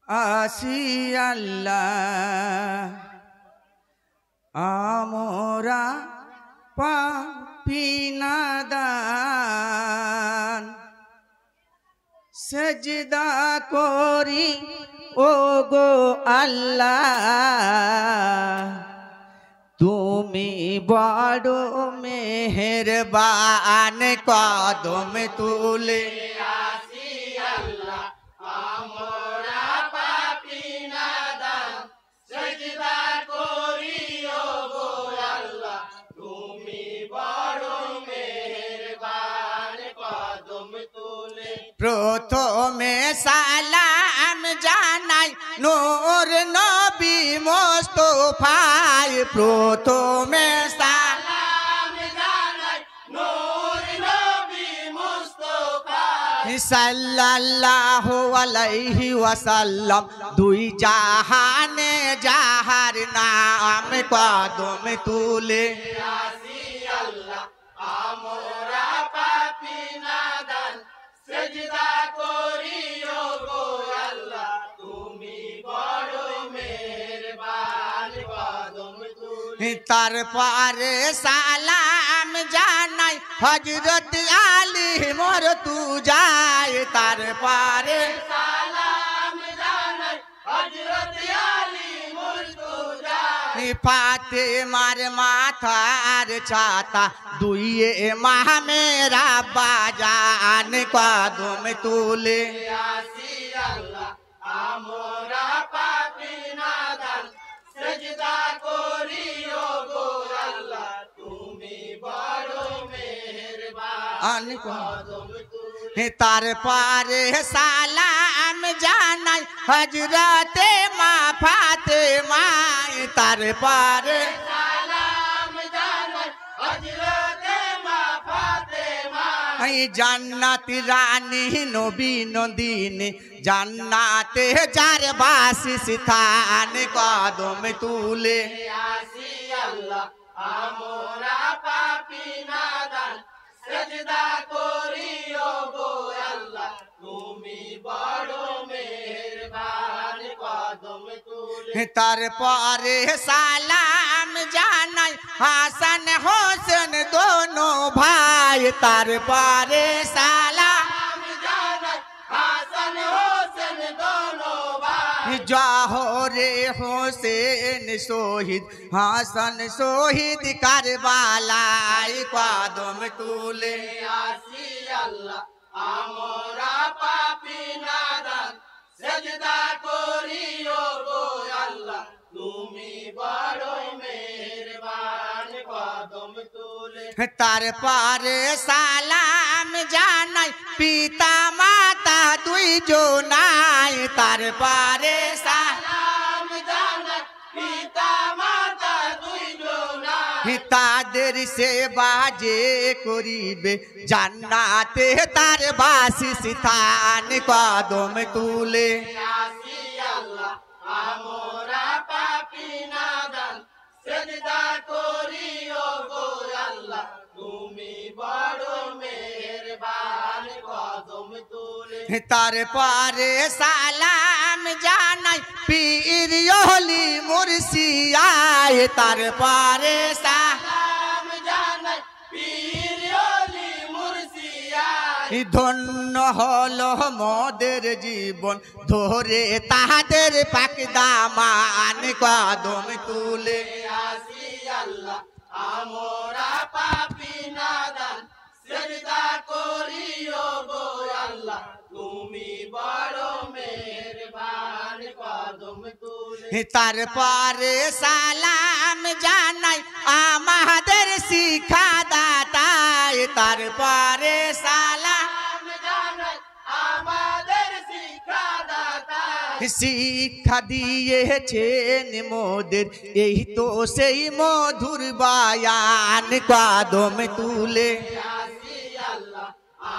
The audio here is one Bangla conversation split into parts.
আসি আল্লাহ আমরা পাপী নাদান সেজদা করি ও গো আল্লাহ তুমি বড় মেহেরবান কদম তুলে আসি আল্লাহ আমরা পাপী নাদান সেজদা করি ও গো আল্লাহ তুমি বড় মেহেরবান কদম তুলে প্রথমে সালাম জানাই নূর নবী মুস্তাফায় প্রথমে সালাম জানাই নূর নবী মুস্তাফা সাল্লাল্লাহু আলাইহি ওয়াসাল্লাম দুই জাহানে যাহার নাম কদম তুলে আসি আল্লাহ আমরা পাপী নাদান সেজদা করি ও গো আল্লাহ তুমি বড় মেহেরবান কদম তুলে তারপরে সালাম জানাই হযরত আলী মোর তু যায় তারপরে সালাম জানাই হযরত আলী মুর্তজা ফাতেমার মাথার ছাতা দুই মাহমেরা বাজান কদম তুলে আসি আল্লাহ আমরা পাপী নাদান সেজদা করি ও গো আল্লাহ তুমি বড় মেহেরবান কদম তুলে তারপরে সালাম জানাই হযরতে মা ফাতেমা তারপরে সালাম জানাই হযরতে মা ফাতেমা জান্নাত রানী নবী নন্দিনী জান্নাতে যার বাসিস স্থান কদম তুলে আসি আল্লাহ আমরা পাপী নাদান সেজদা করি ও গো আল্লাহ তুমি বড় মেহেরবান কদম তুলে তারপরে সালাম জানাই হাসান হোসেন দোনো ভাই তারপরে সালাম জানাই হাসান হোসেন দোনো ভাই জহরে হোসেন শহীদ হাসান শহীদ কারবালায় কদম তুলে আসি আল্লাহ আমরা পাপী নাদান সেজদা করি ও গো আল্লাহ তুমি বড় মেহেরবান কদম তুলে তারপরে সালাম জানাই পিতা মাতা দুই জনাই তারপরে সালাম জানাই পিতা মাতা দুইজনা তাদের সেবা যে করিবে জান্নাতে তার বাসিস স্থান কদম তুলে আসি আল্লাহ আমরা পাপী নাদান সেজদা করি ও গো আল্লাহ তুমি বড় মেহেরবান কদম তুলে তারপরে সালাম জানাই পীর ওলি মুর্শিদায় তারপরে সালাম জানাই পীর ওলি মুর্শিদা ধন্য হলো মোদের জীবন ধরে তাহাদের পাক দামান কদম তুলে আসি আল্লাহ আমরা পাপী নাদান সেজদা করি ও গো আল্লাহ তুমি বড় মেহেরবান কদম তুলে তারপরে সালাম জানাই আমাদের শিক্ষা দাতায় তারপরে সালাম জানাই আমাদের শিক্ষাদাতা শিক্ষা দিয়েছেন মোদের এই তো সেই মধুর বায়ান কদম তুলে আসি আল্লাহ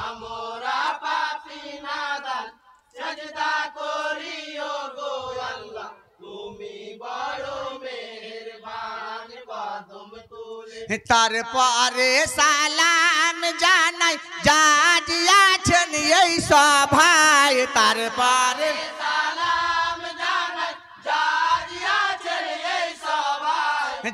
আমরা পাপী নাদান সেজদা করি ও গো আল্লাহ তুমি বড় মেহেরবান কদম তুলে তারপরে সালাম জানাই যা আছেন এই সভায় তারপরে সালাম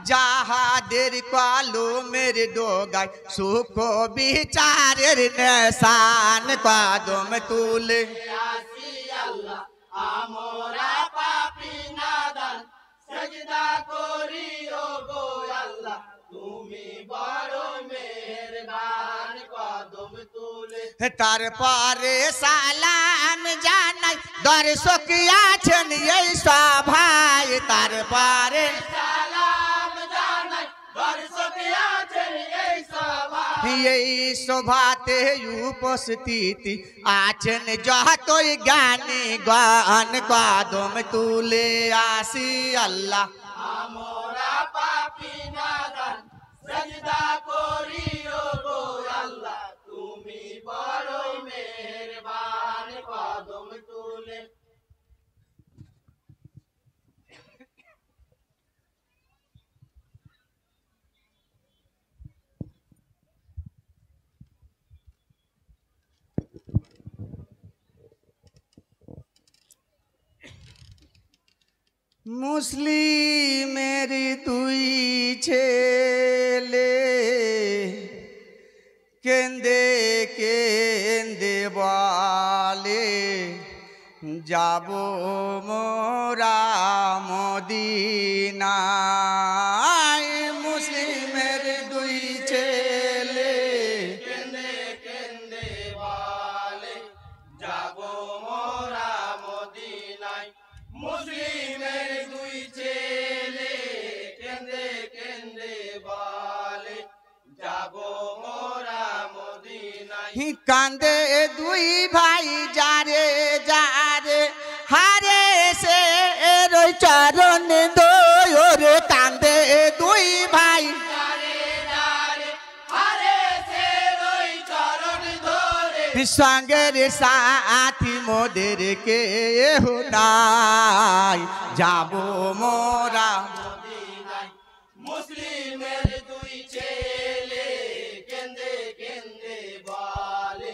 যাহাদের কলমের ডোগায় সুখ বিচারের নেশান কদম তুলে আসি আল্লাহ আমরা পাপী নাদান সেজদা করি ও গো আল্লাহ তুমি বড় মেহেরবান কদম তুলে তারপরে সালাম জানাই দর্শক আছেন এই সভায় তারপরে সালাম জানাই দর্শক আছেন এই সভায় এই সভাতে উপস্থিতি আছেন যতই জ্ঞানী গান কদম তুলে আসি আল্লাহ আমরা পাপী নাদান সেজদা করি ও গো আল্লাহ তুমি বড় মেহেরবান কদম তুলে মুসলিমের দুই ছেলে কেন্দে কেন্দে বলে যাব মোরা মদিনায় মুসলিমের দুই ছেলে কেন্দে কেন্দে বলে যাব মোরা মদিনায় মুসলিমের দুই ছেলে কেন্দে কেন্দে বলে যাব মোরা মদিনায় কান্দে দুই ভাই যারে যারে হারে সে রই চরণ দোরে কান্দে দুই ভাই যারে যারে হারে সে রই চরণ ধরে সঙ্গের সাথী মোদের কে নাই যাব মোরা মদিনায় মুসলিমের দুই ছেলে কেন্দে কেন্দে বলে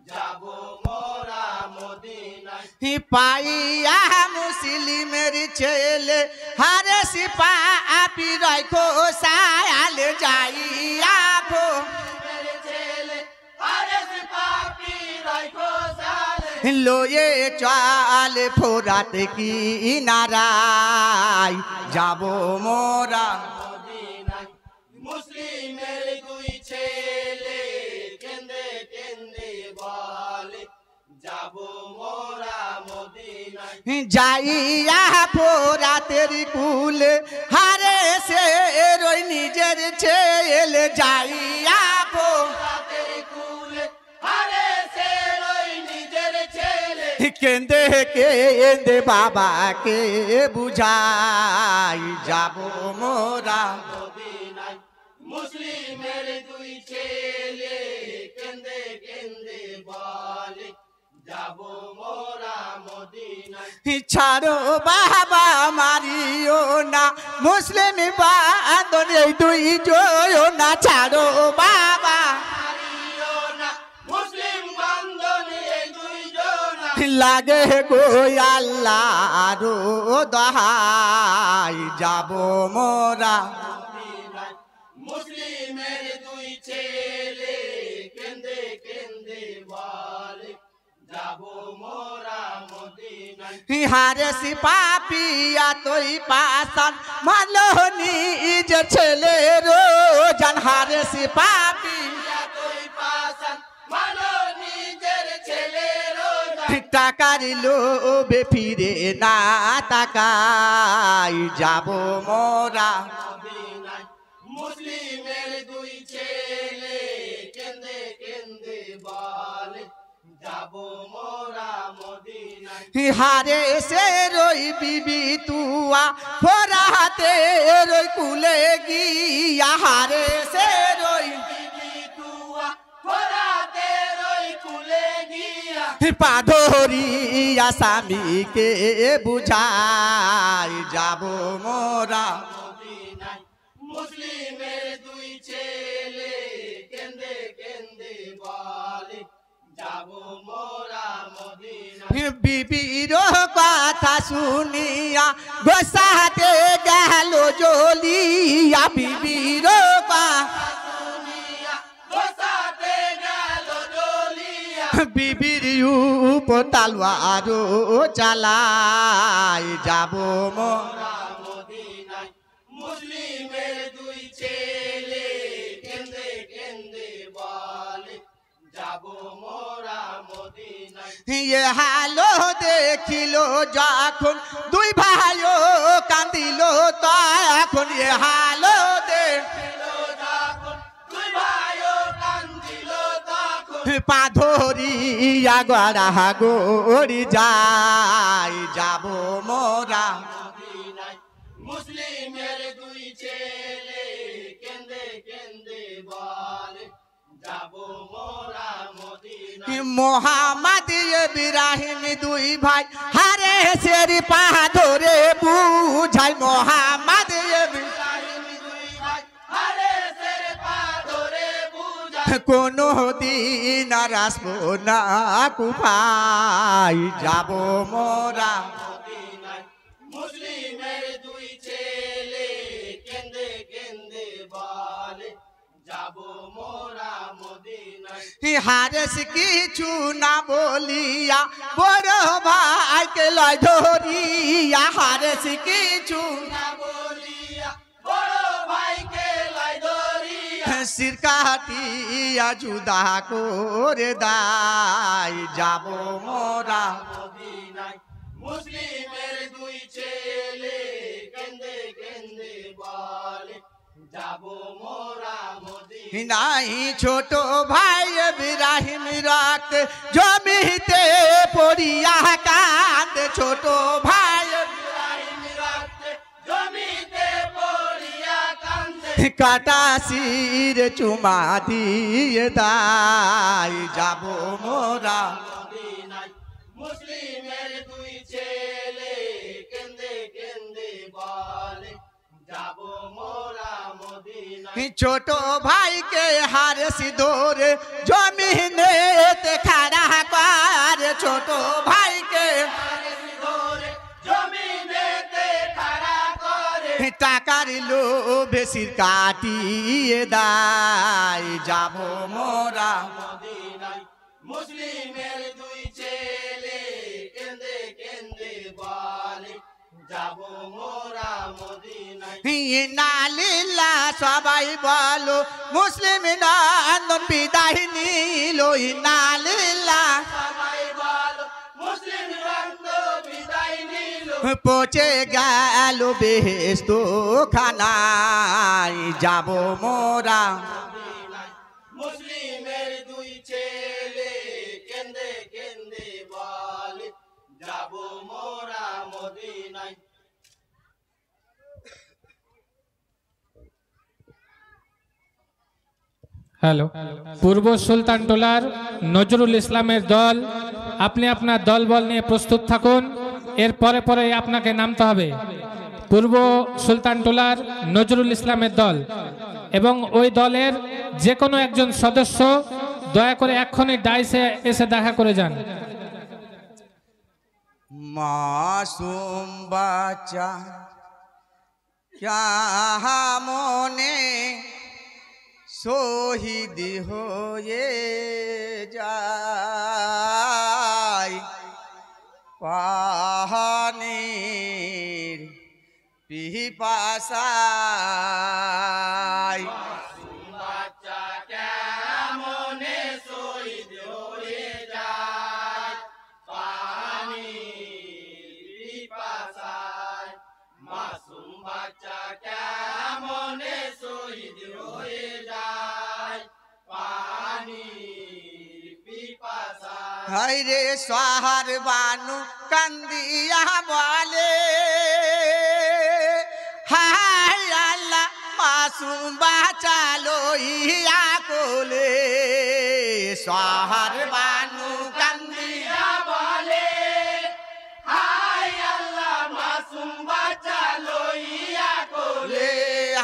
যাব মোরা মদিনায় পাইয়া মুসলিমের ছেলে হারে সিপাপি রাখো সায়াল যাইয়া খো মেরে ছেলে হারে পাপি রাখো সালে লোয়ে চাল ফোরাত কি নারায় যাব মোরা মদিনায় মুসলিমের দুই ছেলে কেন্দে কেন্দে বলে যাব মোরা মদিনায় যাইয়া ফোরাতের কুলে হারে সে রই নিজের ছেলে যাইয়া ফো রাতের কুলে হারে সে রই নিজের ছেলে কেন্দে কেন্দে বাবাকে বুঝাই যাব মোরা মদিনায় মুসলিমের দুই ছেলে কেন্দে কেন্দে বলে যাব মোরা মদিনায় ছাড়ো বাবা মারিও না মুসলিম বান্ধন এই দুই জয় না ছাড়ো বাবা হারিও না মুসলিম বান্ধন এই দুই জনা লাগে গো আল্লাহর দহাই যাব মোরা মদিনায় মুসলিমের দুই ছেলে কেন্দে কেন্দে বলে যাব মোরা মদিনায় হারে সিপাপিয়া তুই পাশান মালনি যে ছেলে রোজান হারে সিপাপি তুই পাশান মানো নিজের ছেলে রোজা টাকার লোভে ফিরে না তাকাই যাব মোরা মদিনায় মুসলিমের দুই ছেলে কেন্দে কেন্দে বলে যাব মোরা মদিনায় হারে সে রই বিবি তুয়া ফোরাতে রই কুলে গিয়া হারে সে রই বিবি তুয়া ফোরাতে রই কুলে গিয়া পাধরিয়া স্বামীকে বুঝাই যাব মোরা মদিনায় মুসলিমের দুই ছেলে কেন্দে কেন্দে বলে যাব মোরা মদিনায় বিবির কথা শুনিয়া গোসাতে গেল জলি তালওয়ারও চালাই যাব মোরা মদিনায় মুসলিমের দুই ছেলে কেন্দে কেন্দে বলে যাব মোরা মদিনায় ইয়ে হালো দেখিল যখন দুই ভাইও কান্দিল তখন এ হালো ছিল যখন দুই ভাইও কান্দিল তখন পাধরিয়া গড়া গড়ি যাই যাব মোরা মদিনায় মুসলিমের দুই ছেলে কেন্দে কেন্দে বলে যাব মোরা মদিনায় মোহাম্মদ ইব্রাহিম দুই ভাই হারে সের পা ধরে বুঝাই মোহাম্মদ ইব্রাহিম দুই ভাই হারে সের পা ধরে বুঝায় কোনো দিন আর আসবো না কুপাই যাব মোরা মদিনায় মুসলিমের দুই ছেলে কেন্দে কেন্দে বলে যাব মোরা মদিনায় হারেস কিছু না বলিয়া বড় ভাইকে লয় ধরিয়া হারেস কিছু না বলিয়া বড় ভাইকে লাই ধরিয়া সির কাটিয়া জুদা করে দাই যাব মোরা মদিনায় মুসলিমের দুই ছেলে কেন্দে কেন্দে বলে যাব মোরা মদিনায় নাই ছোট ভাই ইব্রাহিম রাত জমিতে পড়িয়া কাঁদ ছোট ভাই ইব্রাহিম রাতে জমিতে পড়িয়া কান্দে কাটা শির চুমা দিয়ে দাই যাব মোরা মদিনায় মুসলিমের দুই ছেলে কেন্দে কেন্দে বলে যাব মোরা মদিনায় ছোট ভাইকে হারেসি ধরে জমিনে খাড়া কর ছোট ভাইকে ধরে জমিনেতে খাড়া করে টাকার লোভে শির কাটিয়ে দাই যাব মোরা মদিনায় মুসলিমের দুই ছেলে কেন্দে কেন্দে বলে যাব মোরা মদিনায় নালিল্লা সবাই বলো মুসলিম নন্দন বিদায় নিল নালিল্লা সবাই বলো মুসলিম বান্ধব বিদায় নিল পচে গেল বেহেস্ত খানায় যাব মোরা মদিনায় মুসলিমের দুই ছেলে কেন্দে কেন্দে বলে যাব মোরা মদিনায় হ্যালো পূর্ব সুলতান টোলার নজরুল ইসলামের দল আপনি আপনার দলবল নিয়ে প্রস্তুত থাকুন এর পরে পরে আপনাকে নামতে হবে পূর্ব সুলতান টোলার নজরুল ইসলামের দল এবং ওই দলের যে কোনো একজন সদস্য দয়া করে এক্ষুনি ডাইসে এসে দেখা করে যান মাসুম বাচ্চা মনে শহীদ হয়ে যায় পাহানির পিপাসায় বাচ্চা কেমনে শহীদ হয়ে যায় পানি পিপাসায় মাসুম বাচ্চা কেমনে শহীদ হয়ে যায় পানি পিপাসায় হাইরে সাহার বানু কান্দিয়া বলে হাই আল্লাহ মাসুম বাঁচালো ইয়া কোলে সাহার বানু কান্দিয়া বলে হায় আল্লাহ মাসুম বাচ্চা লইয়া কোলে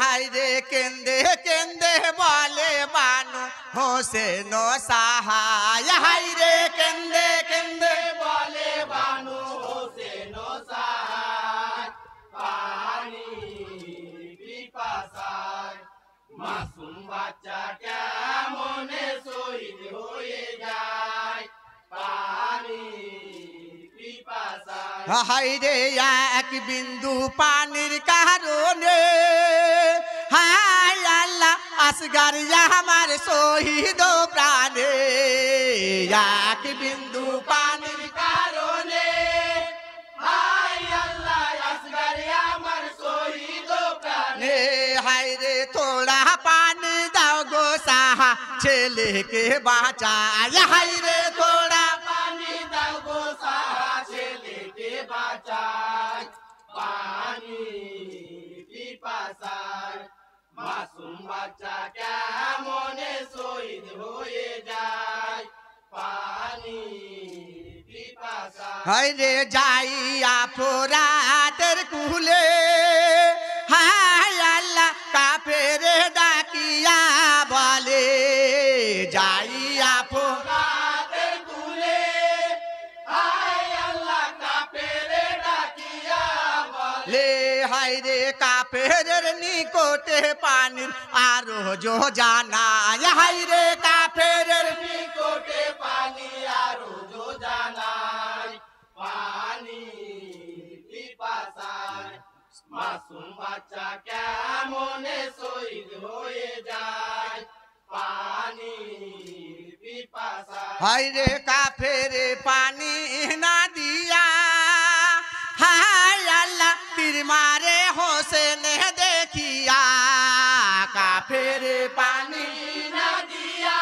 হাইরে কেন্দে কেন্দে বলে বানু হোসেন সাহায় হাইরে কেন্দে কেন্দে বলে বানু হোসেন সাহায় পানি পিপাসায় মাসুম বাচ্চা কেমনে শহীদ হয়ে যায় পানি হাই রে এক বিন্দু পানির কারণে হাই আল্লাহ আসগার আমার শহীদ প্রাণে এক বিন্দু পানির কারণে হাই আল্লাহ আসগার আমার শহীদ প্রাণে হাই রে থোড়া পানি দাও গো সাহা ছেলেকে বাঁচায় হাই রে থোড়া পানি দাও গো সাহা ছেলেকে বাঁচায় পানি পিপাসায় মাসুম বাচ্চা কেমনে শহীদ হয়ে যায় পানি পিপাসায় হাই রে যাইয়া ফোরাতের কুলে হাই আল্লাহ কাফের ডাকিয়া বলে যাইয়া রাতের কুলে হাই আল্লাহ কাফেরে ডাকিয়া বলে লে হাই রে কাফের নিকটে পানির আরো জো জানা হাই রে কাফের নিকটে পানি আরো জানায় পানি পিপাসায় মাসুম বাচ্চা কেমনে শহীদ হয়ে যায় পানি পিপাসায় হাই রে কাফের পানি না দিয়া হাই আল্লাহ তীর মারে হোসেন দেখিয়া কাফের পানি না দিয়া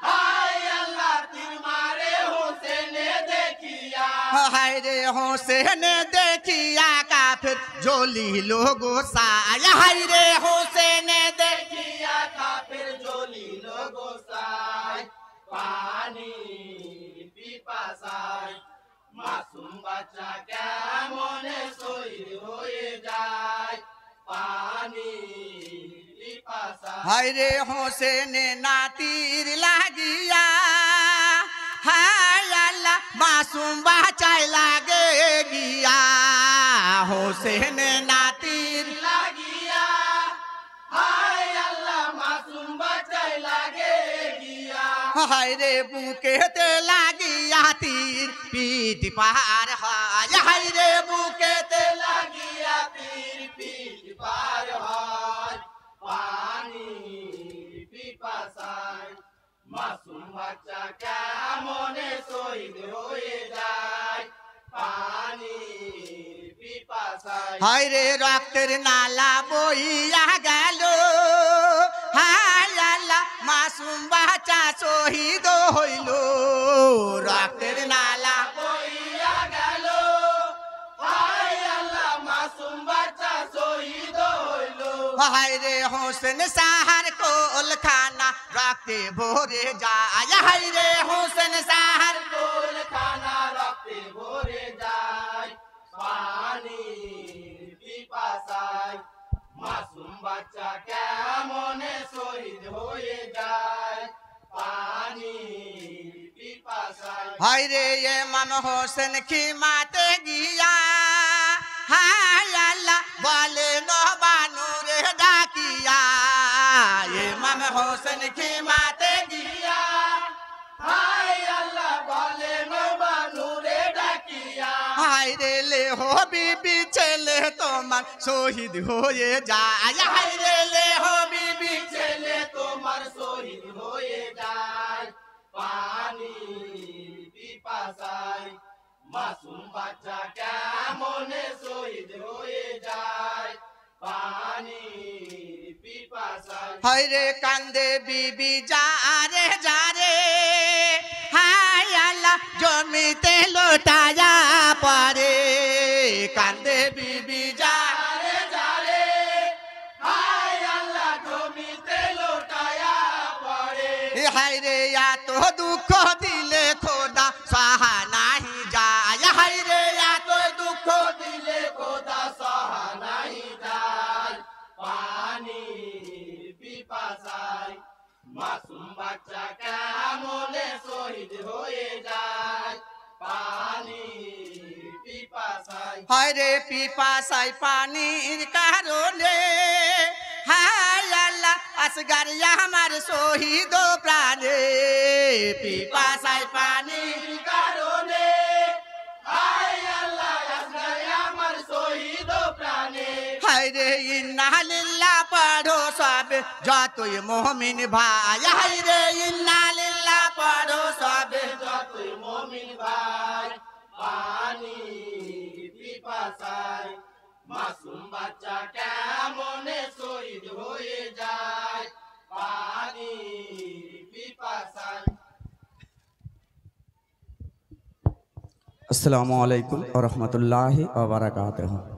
হায় আল্লাহ তীর মারে হোসেনে দেখিয়া হাই রে হোসেন দেখিয়া কাফের জ্বলিল গোসায় হাই রে হোসেন দেখিয়া কাফের জ্বলিল গোসায় পানি পিপাসায় মাসুম বাচ্চা কেমনে শহীদ হয়ে যায় পানি পিপাসায় হাই রে হোসেন নাতির লাগিয়া হাই আল্লাহ মাসুম বাঁচাই লাগে গিয়া হোসেন নাতির লাগিয়া হায় আল্লাহ মাসুম বাচ্চাই লাগে গিয়া হাই রে বুকেতে লাগিয়া তীর পিঠ পার হয় হাই রে বুকেতে লাগিয়া তীর পিঠ পার হয় পানি পিপাসায় মাসুম বাচ্চা কেমনে শহীদ হয়ে যায় পানি পিপাসায় হাই রে রক্তের নালা বইয়া গেল হাই আল্লাহ মাসুম বাচ্চা শহীদ হইল রক্তের নালা বইয়া গেল হায় আল্লাহ মাসুম বাচ্চা শহীদ হইল হাই রে হোসেন সাহার কোলখানা রক্তে ভরে যায় হাই রে হোসেন সাহার কোলখানা রক্তে ভরে যায় পানি পিপাসায় মাসুম বাচ্চা কেমনে শহীদ হয়ে যায় পানি পিপাসায় হাই রে ইমাম হোসেন খিমাতে গিয়া হাই আল্লাহ বলে নবানুরে ডাকিয়া ইমাম হোসেন খিমাতে গিয়া হায় আল্লাহ বলে নবানুরে ডাকিয়া হাই রে লে হো বিবি ছেলে তোমার শহীদ হয়ে যায় হাই রে লে হো বিবি ছেলে তোমার শহীদ হয়ে যায় পানি পিপাসায় মাসুম বাচ্চা কেমনে শহীদ হয়ে যায় পানি পিপাসায় হাই রে কান্দে বিবি যারে যারে হাই আল্লাহ জমিতে লোটায়া পরে কান্দে বিবি যারে যারে হায় আল্লাহ জমিতে লোটায়া পড়ে হাই রে এত দুঃখ দিলে খোদা সাহা নাহি যায় হাই রে এত দুঃখ দিলে খোদা সহা নাই যায় পানি পিপাসায় মাসুম বাচ্চা কেমনে শহীদ হয়ে যায় পানি পিপাসায় হাই রে পিপাসায় পানির কারণে হাই আল্লাহ আসগার আমার শহীদ প্রাণে পিপাসায় পানির কারণে হায় আল্লাহ হায়রে ইন্না লিল্লাহ পড়ো সবে যতই মুমিন ভাই হায়রে ইন্না লিল্লাহ পড়ো সবে যতই মুমিন ভাই পানি পিপাসায় মাসুম বাচ্চা কেমনে শহীদ হয়ে যায় পানি পিপাসায়। আসসালামু আলাইকুম ওয়া রাহমাতুল্লাহি ওয়া বারাকাতুহু।